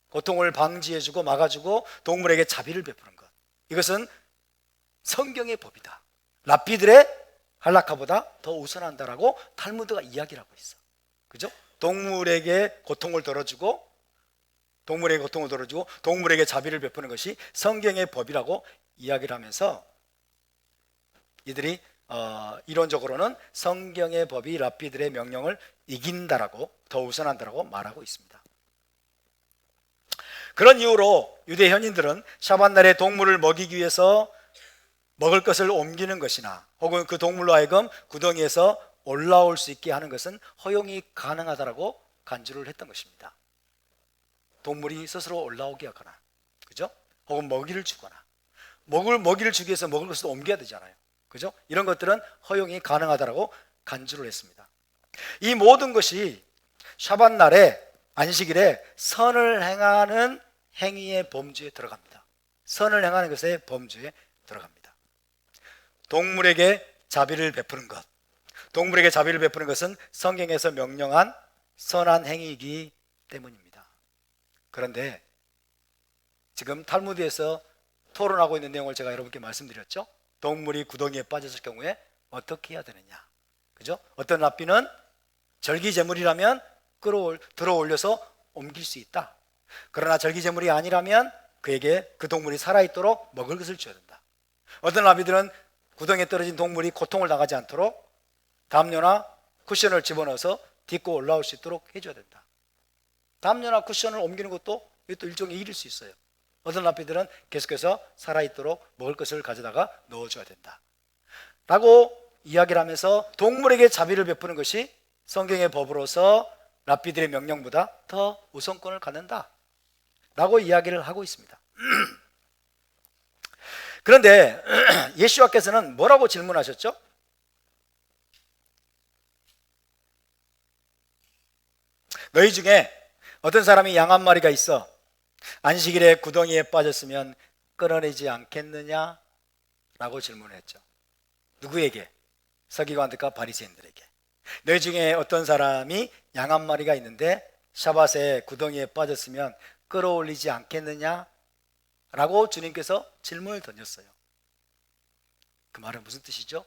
고통을 방지해주고 막아주고 동물에게 자비를 베푸는 것, 이것은 성경의 법이다. 랍비들의 할라카보다 더 우선한다라고 탈무드가 이야기를 하고 있어. 그죠? 동물에게 고통을 덜어주고 동물에게 자비를 베푸는 것이 성경의 법이라고 이야기를 하면서 이들이 이론적으로는 성경의 법이 랍비들의 명령을 이긴다라고, 더 우선한다라고 말하고 있습니다. 그런 이유로 유대 현인들은 샤밧날에 동물을 먹이기 위해서 먹을 것을 옮기는 것이나 혹은 그 동물로 하여금 구덩이에서 올라올 수 있게 하는 것은 허용이 가능하다라고 간주를 했던 것입니다. 동물이 스스로 올라오게 하거나, 그죠? 혹은 먹이를 주거나, 먹이를 주기 위해서 먹을 것을 옮겨야 되잖아요. 그죠? 이런 것들은 허용이 가능하다라고 간주를 했습니다. 이 모든 것이 샤밧날에, 안식일에 선을 행하는 행위의 범주에 들어갑니다. 선을 행하는 것의 범주에 들어갑니다. 동물에게 자비를 베푸는 것은 성경에서 명령한 선한 행위이기 때문입니다. 그런데 지금 탈무드에서 토론하고 있는 내용을 제가 여러분께 말씀드렸죠. 동물이 구덩이에 빠졌을 경우에 어떻게 해야 되느냐, 그죠? 어떤 랍비는 절기제물이라면 들어 올려서 옮길 수 있다. 그러나 절기제물이 아니라면 그에게 그 동물이 살아있도록 먹을 것을 줘야 된다. 어떤 랍비들은 구덩이에 떨어진 동물이 고통을 당하지 않도록 담요나 쿠션을 집어넣어서 딛고 올라올 수 있도록 해줘야 된다. 담요나 쿠션을 옮기는 것도 이것도 일종의 일일 수 있어요. 어떤 랍비들은 계속해서 살아있도록 먹을 것을 가져다가 넣어줘야 된다 라고 이야기를 하면서 동물에게 자비를 베푸는 것이 성경의 법으로서 랍비들의 명령보다 더 우선권을 갖는다 라고 이야기를 하고 있습니다. 그런데 예수와께서는 뭐라고 질문하셨죠? 너희 중에 어떤 사람이 양 한 마리가 있어 안식일에 구덩이에 빠졌으면 끌어내지 않겠느냐? 라고 질문했죠. 누구에게? 서기관들과 바리새인들에게. 너희 중에 어떤 사람이 양 한 마리가 있는데 샤밧에 구덩이에 빠졌으면 끌어올리지 않겠느냐? 라고 주님께서 질문을 던졌어요. 그 말은 무슨 뜻이죠?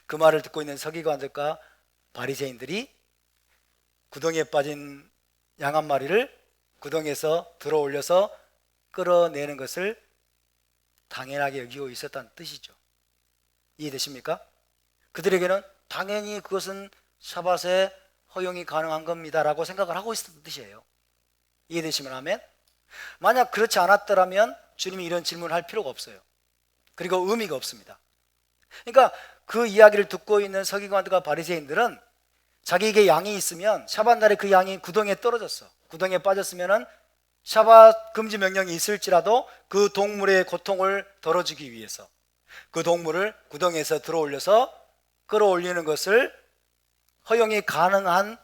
그 말을 듣고 있는 서기관들과 바리새인들이 구덩이에 빠진 양 한 마리를 구덩이에서 들어 올려서 끌어내는 것을 당연하게 여기고 있었다는 뜻이죠. 이해되십니까? 그들에게는 당연히 그것은 샤밧에 허용이 가능한 겁니다 라고 생각을 하고 있었던 뜻이에요. 이해되시면 아멘? 만약 그렇지 않았더라면 주님이 이런 질문을 할 필요가 없어요. 그리고 의미가 없습니다. 그러니까 그 이야기를 듣고 있는 서기관들과 바리새인들은 자기에게 양이 있으면 샤밧 날에 그 양이 구덩이에 떨어졌어. 구덩이에 빠졌으면 샤밧 금지 명령이 있을지라도 그 동물의 고통을 덜어주기 위해서 그 동물을 구덩이에서 들어 올려서 끌어올리는 것을 허용이 가능한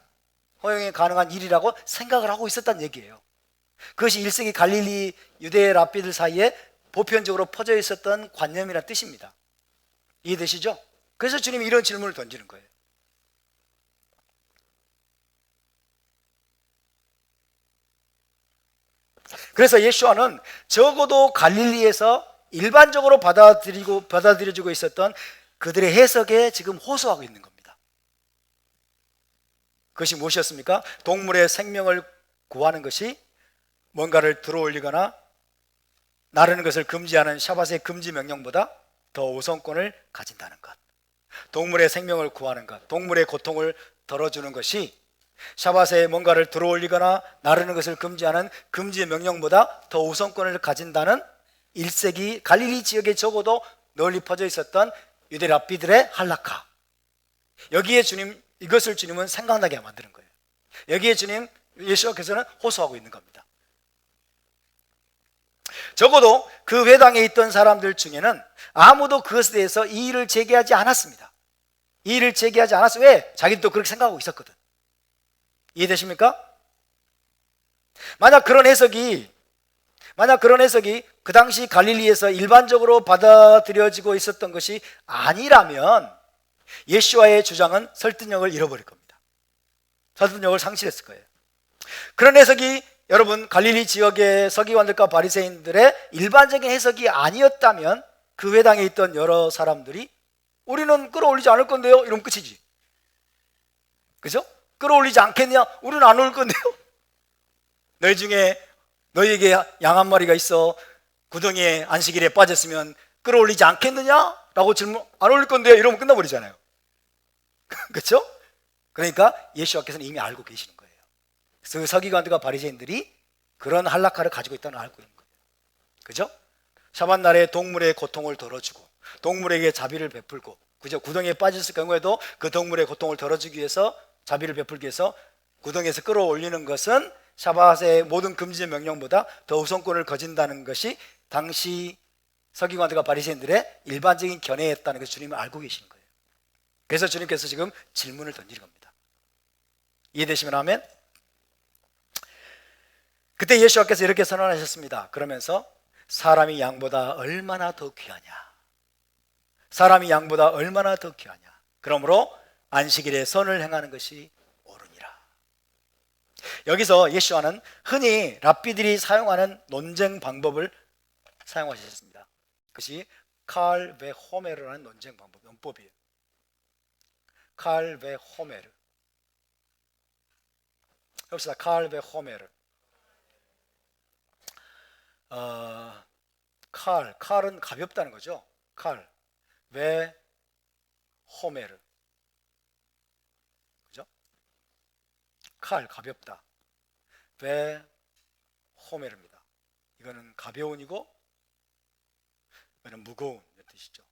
일이라고 생각을 하고 있었다는 얘기예요. 그것이 1세기 갈릴리 유대 랍비들 사이에 보편적으로 퍼져 있었던 관념이라는 뜻입니다. 이해되시죠? 그래서 주님이 이런 질문을 던지는 거예요. 그래서 예수와는 적어도 갈릴리에서 일반적으로 받아들여지고 있었던 그들의 해석에 지금 호소하고 있는 겁니다. 그것이 무엇이었습니까? 동물의 생명을 구하는 것이 뭔가를 들어올리거나 나르는 것을 금지하는 샤밧의 금지 명령보다 더 우선권을 가진다는 것. 동물의 생명을 구하는 것, 동물의 고통을 덜어주는 것이 샤밧에 뭔가를 들어올리거나 나르는 것을 금지하는 금지의 명령보다 더 우선권을 가진다는 1세기 갈릴리 지역에 적어도 널리 퍼져 있었던 유대 랍비들의 할라카. 여기에 이것을 주님은 생각나게 만드는 거예요. 여기에 예수께서는 호소하고 있는 겁니다. 적어도 그 회당에 있던 사람들 중에는 아무도 그것에 대해서 이의를 제기하지 않았습니다. 이의를 제기하지 않았어요. 왜? 자기도 그렇게 생각하고 있었거든. 이해되십니까? 만약 그런 해석이 그 당시 갈릴리에서 일반적으로 받아들여지고 있었던 것이 아니라면 예수와의 주장은 설득력을 잃어버릴 겁니다. 설득력을 상실했을 거예요. 그런 해석이 여러분 갈릴리 지역의 서기관들과 바리새인들의 일반적인 해석이 아니었다면 그 회당에 있던 여러 사람들이 우리는 끌어올리지 않을 건데요 이러면 끝이지. 그죠? 끌어올리지 않겠냐? 우리는 안 올 건데요. 너희 중에 너희에게 양 한 마리가 있어 구덩이에 안식일에 빠졌으면 끌어올리지 않겠느냐? 라고 질문 안 올릴 건데요 이러면 끝나버리잖아요. 그렇죠? 그러니까 예수께서는 이미 알고 계시는 거예요. 그래서 서기관들과 바리새인들이 그런 할라카를 가지고 있다는 걸 알고 있는 거예요. 그죠? 샤밧 날에 동물의 고통을 덜어주고 동물에게 자비를 베풀고 그죠? 구덩이에 빠졌을 경우에도 그 동물의 고통을 덜어주기 위해서 자비를 베풀기 위해서 구덩이에서 끌어올리는 것은 샤밧의 모든 금지 명령보다 더 우선권을 가진다는 것이 당시 서기관들과 바리새인들의 일반적인 견해였다는 것을 주님은 알고 계시는 거예요. 그래서 주님께서 지금 질문을 던지는 겁니다. 이해되시면 아멘? 그때 예수께서 이렇게 선언하셨습니다. 그러면서 사람이 양보다 얼마나 더 귀하냐? 사람이 양보다 얼마나 더 귀하냐? 그러므로 안식일에 선을 행하는 것이 옳으니라. 여기서 예수와는 흔히 랍비들이 사용하는 논쟁 방법을 사용하셨습니다. 그것이 칼 베 호메르라는 논쟁 방법, 논법이에요. 칼 베 호메르. 여기서 칼 베 호메르. 칼은 가볍다는 거죠. 칼 베 호메르. 그죠? 칼 가볍다. 베 호메르입니다. 이거는 가벼운이고 이거는 무거운 이런 뜻이죠.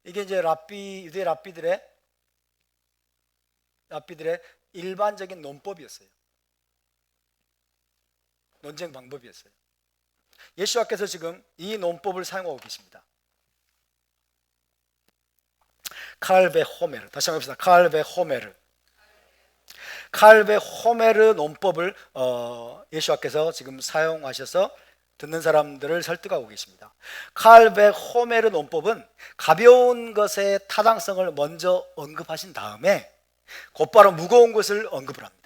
이게 이제 유대 랍비들의 일반적인 논법이었어요. 논쟁 방법이었어요. 예수와께서 지금 이 논법을 사용하고 계십니다. 칼베 호메르. 다시 한번 해봅시다. 칼베 호메르 논법을 예수와께서 지금 사용하셔서 듣는 사람들을 설득하고 계십니다. 칼베 호메르 논법은 가벼운 것의 타당성을 먼저 언급하신 다음에 곧바로 무거운 것을 언급을 합니다.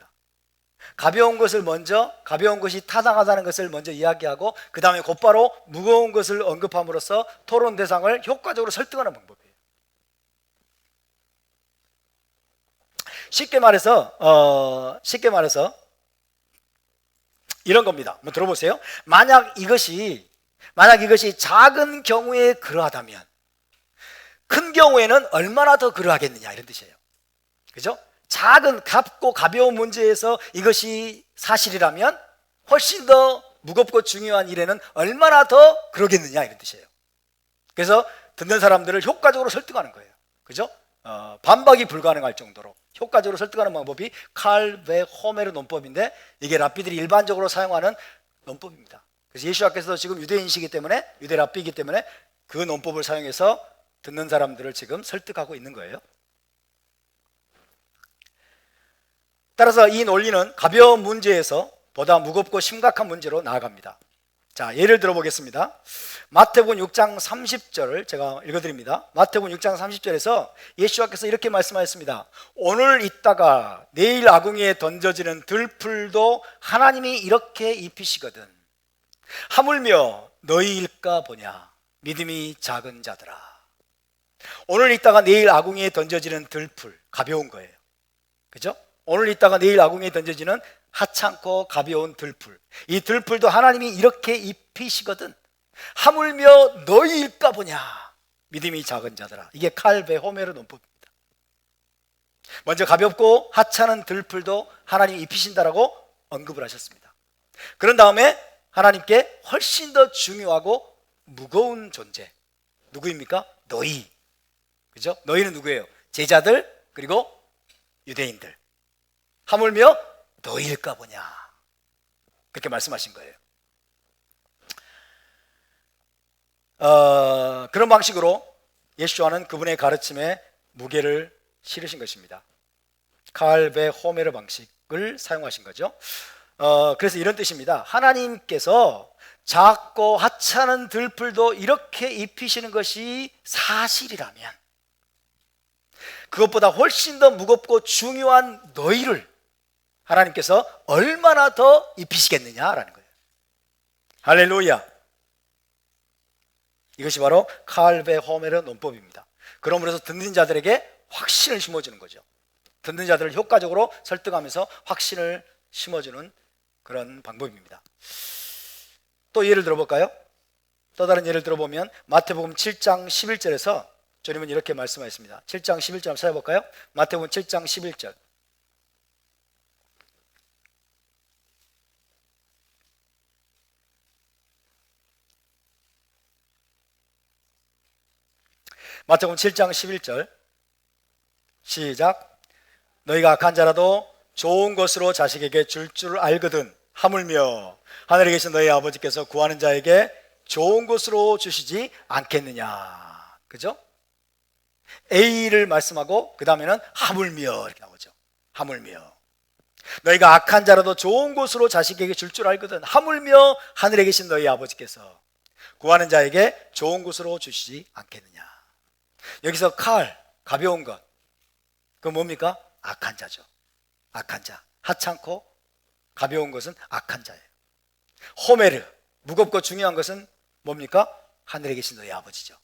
가벼운 것이 타당하다는 것을 먼저 이야기하고 그 다음에 곧바로 무거운 것을 언급함으로써 토론 대상을 효과적으로 설득하는 방법이에요. 쉽게 말해서 이런 겁니다. 한번 들어보세요. 만약 이것이 작은 경우에 그러하다면 큰 경우에는 얼마나 더 그러하겠느냐 이런 뜻이에요. 그죠? 작은 값고 가벼운 문제에서 이것이 사실이라면 훨씬 더 무겁고 중요한 일에는 얼마나 더 그러겠느냐 이런 뜻이에요. 그래서 듣는 사람들을 효과적으로 설득하는 거예요. 그죠? 반박이 불가능할 정도로 효과적으로 설득하는 방법이 칼베 호메르 논법인데 이게 랍비들이 일반적으로 사용하는 논법입니다. 그래서 예수와께서도 지금 유대인이시기 때문에 유대 랍비이기 때문에 그 논법을 사용해서 듣는 사람들을 지금 설득하고 있는 거예요. 따라서 이 논리는 가벼운 문제에서 보다 무겁고 심각한 문제로 나아갑니다. 자, 예를 들어보겠습니다. 마태복음 6장 30절을 제가 읽어드립니다. 마태복음 6장 30절에서 예수와께서 이렇게 말씀하셨습니다. 오늘 있다가 내일 아궁이에 던져지는 들풀도 하나님이 이렇게 입히시거든. 하물며 너희일까 보냐 믿음이 작은 자들아. 오늘 있다가 내일 아궁이에 던져지는 들풀, 가벼운 거예요. 그죠? 오늘 있다가 내일 아궁이에 던져지는 하찮고 가벼운 들풀, 이 들풀도 하나님이 이렇게 입히시거든. 하물며 너희일까 보냐 믿음이 작은 자들아. 이게 칼베 호메르 논법입니다. 먼저 가볍고 하찮은 들풀도 하나님이 입히신다라고 언급을 하셨습니다. 그런 다음에 하나님께 훨씬 더 중요하고 무거운 존재, 누구입니까? 너희. 그죠? 너희는 누구예요? 제자들 그리고 유대인들. 하물며 너희일까 보냐 그렇게 말씀하신 거예요. 그런 방식으로 예수와는 그분의 가르침에 무게를 실으신 것입니다. 칼베 호메르 방식을 사용하신 거죠. 그래서 이런 뜻입니다. 하나님께서 작고 하찮은 들풀도 이렇게 입히시는 것이 사실이라면 그것보다 훨씬 더 무겁고 중요한 너희를 하나님께서 얼마나 더 입히시겠느냐라는 거예요. 할렐루야. 이것이 바로 칼베 호메르 논법입니다. 그러므로 듣는 자들에게 확신을 심어주는 거죠. 듣는 자들을 효과적으로 설득하면서 확신을 심어주는 그런 방법입니다. 또 예를 들어볼까요? 또 다른 예를 들어보면 마태복음 7장 11절에서 주님은 이렇게 말씀하셨습니다. 7장 11절 한번 찾아볼까요? 마태복음 7장 11절. 마태복음 7장 11절 시작. 너희가 악한 자라도 좋은 것으로 자식에게 줄 줄 알거든. 하물며 하늘에 계신 너희 아버지께서 구하는 자에게 좋은 것으로 주시지 않겠느냐. 그죠? A를 말씀하고 그 다음에는 하물며 이렇게 나오죠. 하물며 너희가 악한 자라도 좋은 것으로 자식에게 줄 줄 알거든. 하물며 하늘에 계신 너희 아버지께서 구하는 자에게 좋은 것으로 주시지 않겠느냐. 여기서 칼, 가벼운 것, 그건 뭡니까? 악한 자죠. 악한 자. 하찮고 가벼운 것은 악한 자예요. 호메르, 무겁고 중요한 것은 뭡니까? 하늘에 계신 너희 아버지죠.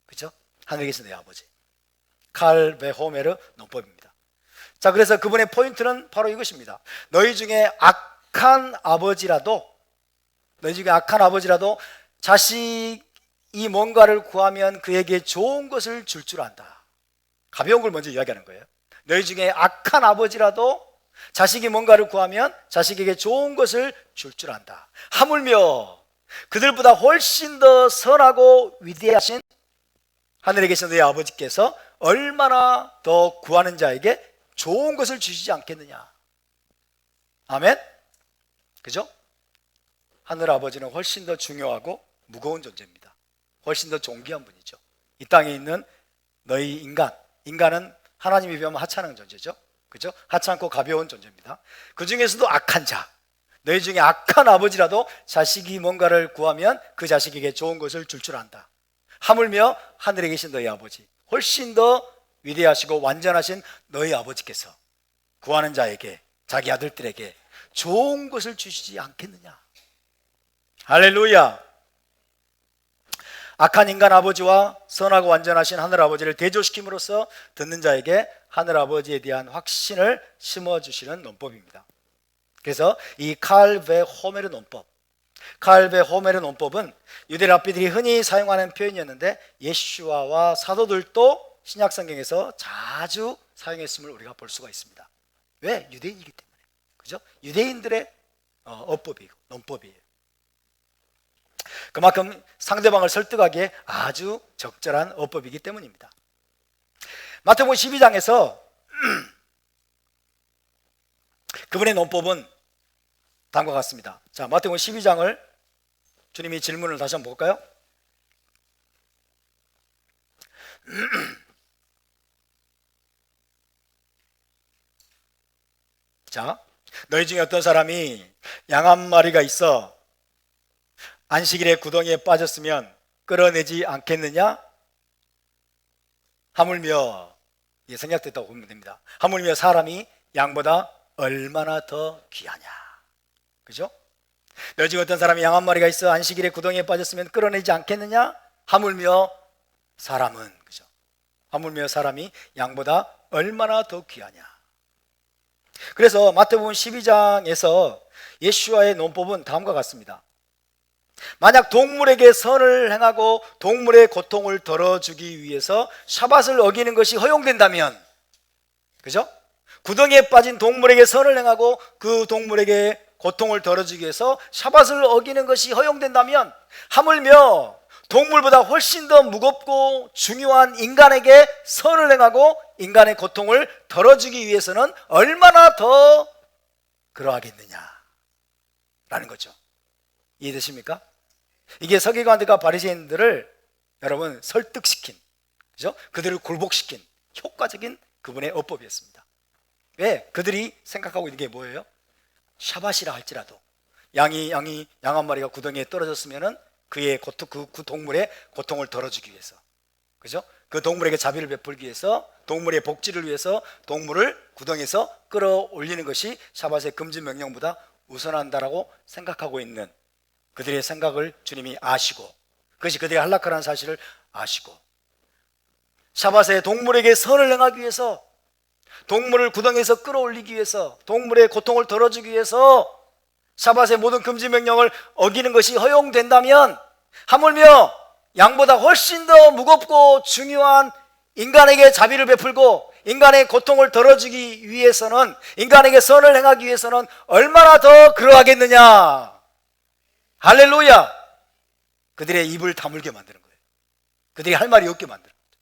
그렇죠? 하늘에 계신 너희 아버지. 칼베 호메르 논법입니다. 자, 그래서 그분의 포인트는 바로 이것입니다. 너희 중에 악한 아버지라도 자식이 뭔가를 구하면 그에게 좋은 것을 줄 줄 안다. 가벼운 걸 먼저 이야기하는 거예요. 너희 중에 악한 아버지라도 자식이 뭔가를 구하면 자식에게 좋은 것을 줄 안다. 하물며 그들보다 훨씬 더 선하고 위대하신 하늘에 계신 너희 아버지께서 얼마나 더 구하는 자에게 좋은 것을 주시지 않겠느냐. 아멘? 그죠? 하늘 아버지는 훨씬 더 중요하고 무거운 존재입니다. 훨씬 더 존귀한 분이죠. 이 땅에 있는 너희 인간은 하나님이 비하면 하찮은 존재죠. 그죠? 하찮고 가벼운 존재입니다. 그 중에서도 악한 자, 너희 중에 악한 아버지라도 자식이 뭔가를 구하면 그 자식에게 좋은 것을 줄 안다. 하물며 하늘에 계신 너희 아버지, 훨씬 더 위대하시고 완전하신 너희 아버지께서 구하는 자에게, 자기 아들들에게 좋은 것을 주시지 않겠느냐. 할렐루야. 악한 인간 아버지와 선하고 완전하신 하늘 아버지를 대조시킴으로써 듣는 자에게 하늘 아버지에 대한 확신을 심어주시는 논법입니다. 그래서 이 칼베 호메르 논법, 칼베 호메르 논법은 유대 랍비들이 흔히 사용하는 표현이었는데 예수와와 사도들도 신약성경에서 자주 사용했음을 우리가 볼 수가 있습니다. 왜? 유대인이기 때문에. 그죠? 유대인들의 어법이고 논법이에요. 그만큼 상대방을 설득하기에 아주 적절한 어법이기 때문입니다. 마태복음 12장에서 그분의 논법은 다음과 같습니다. 자, 마태복음 12장을 주님이 질문을 다시 한번 볼까요? 자, 너희 중에 어떤 사람이 양 한 마리가 있어 안식일에 구덩이에 빠졌으면 끌어내지 않겠느냐? 하물며, 이게 생략됐다고 보면 됩니다. 하물며 사람이 양보다 얼마나 더 귀하냐. 그죠? 너희 중에 어떤 사람이 양 한 마리가 있어 안식일에 구덩이에 빠졌으면 끌어내지 않겠느냐? 하물며 사람은, 그죠? 하물며 사람이 양보다 얼마나 더 귀하냐. 그래서 마태복음 12장에서 예수와의 논법은 다음과 같습니다. 만약 동물에게 선을 행하고 동물의 고통을 덜어주기 위해서 샤밧을 어기는 것이 허용된다면, 그죠? 구덩이에 빠진 동물에게 선을 행하고 그 동물에게 고통을 덜어주기 위해서 샤밧을 어기는 것이 허용된다면, 하물며 동물보다 훨씬 더 무겁고 중요한 인간에게 선을 행하고 인간의 고통을 덜어주기 위해서는 얼마나 더 그러하겠느냐 라는 거죠. 이해되십니까? 이게 서기관들과 바리새인들을 여러분 설득시킨, 그죠? 그들을 굴복시킨 효과적인 그분의 어법이었습니다. 왜? 그들이 생각하고 있는 게 뭐예요? 샤밧이라 할지라도 양 한 마리가 구덩이에 떨어졌으면은 그의 그 동물의 고통을 덜어주기 위해서, 그죠? 그 동물에게 자비를 베풀기 위해서, 동물의 복지를 위해서 동물을 구덩이에서 끌어올리는 것이 샤밧의 금지 명령보다 우선한다라고 생각하고 있는 그들의 생각을 주님이 아시고, 그것이 그들의 한락하라는 사실을 아시고, 샤밧에 동물에게 선을 행하기 위해서, 동물을 구덩이에서 끌어올리기 위해서, 동물의 고통을 덜어주기 위해서 샤밧의 모든 금지 명령을 어기는 것이 허용된다면, 하물며 양보다 훨씬 더 무겁고 중요한 인간에게 자비를 베풀고 인간의 고통을 덜어주기 위해서는, 인간에게 선을 행하기 위해서는 얼마나 더 그러하겠느냐. 할렐루야. 그들의 입을 다물게 만드는 거예요. 그들이 할 말이 없게 만드는 거죠.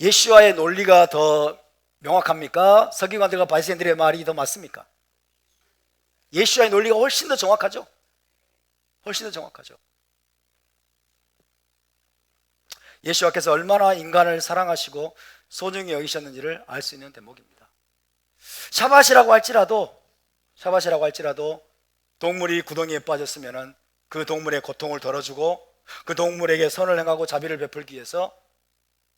예수와의 논리가 더 명확합니까? 서기관들과 바리새인들의 말이 더 맞습니까? 예수와의 논리가 훨씬 더 정확하죠. 훨씬 더 정확하죠. 예수와께서 얼마나 인간을 사랑하시고 소중히 여기셨는지를 알 수 있는 대목입니다. 샤밧이라고 할지라도 동물이 구덩이에 빠졌으면 그 동물의 고통을 덜어주고 그 동물에게 선을 행하고 자비를 베풀기 위해서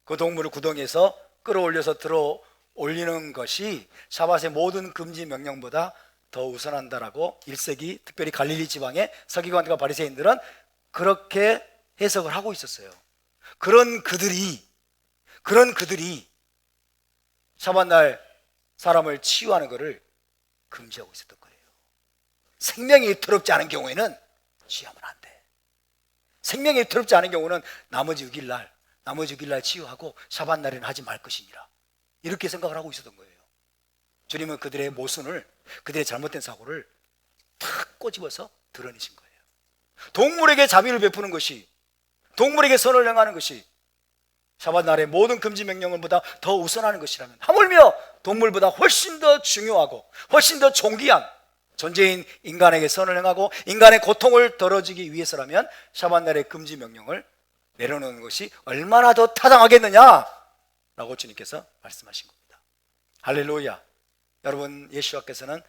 그 동물을 구덩이에서 끌어올려서 들어 올리는 것이 샤밧의 모든 금지 명령보다 더 우선한다라고 1세기 특별히 갈릴리 지방의 서기관들과 바리새인들은 그렇게 해석을 하고 있었어요. 그런 그들이 샤밧날 사람을 치유하는 것을 금지하고 있었던 거예요. 생명이 더럽지 않은 경우에는 치유하면 안 돼. 생명이 더럽지 않은 경우는 나머지 6일날 치유하고 샤밧날에는 하지 말 것이니라, 이렇게 생각을 하고 있었던 거예요. 주님은 그들의 모순을, 그들의 잘못된 사고를 탁 꼬집어서 드러내신 거예요. 동물에게 자비를 베푸는 것이, 동물에게 선을 행하는 것이 샤밧 날의 모든 금지 명령보다 더 우선하는 것이라면, 하물며 동물보다 훨씬 더 중요하고 훨씬 더 존귀한 존재인 인간에게 선을 행하고 인간의 고통을 덜어주기 위해서라면 샤밧 날의 금지 명령을 내려놓는 것이 얼마나 더 타당하겠느냐라고 주님께서 말씀하신 겁니다. 할렐루야. 여러분, 예수님께서는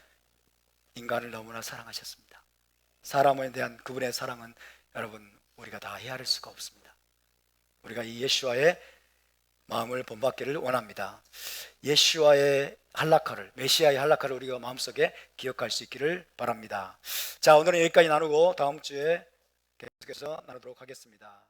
인간을 너무나 사랑하셨습니다. 사람에 대한 그분의 사랑은 여러분, 우리가 다 헤아릴 수가 없습니다. 우리가 이 예수와의 마음을 본받기를 원합니다. 예수와의 할라카를, 메시아의 할라카를 우리가 마음속에 기억할 수 있기를 바랍니다. 자, 오늘은 여기까지 나누고 다음 주에 계속해서 나누도록 하겠습니다.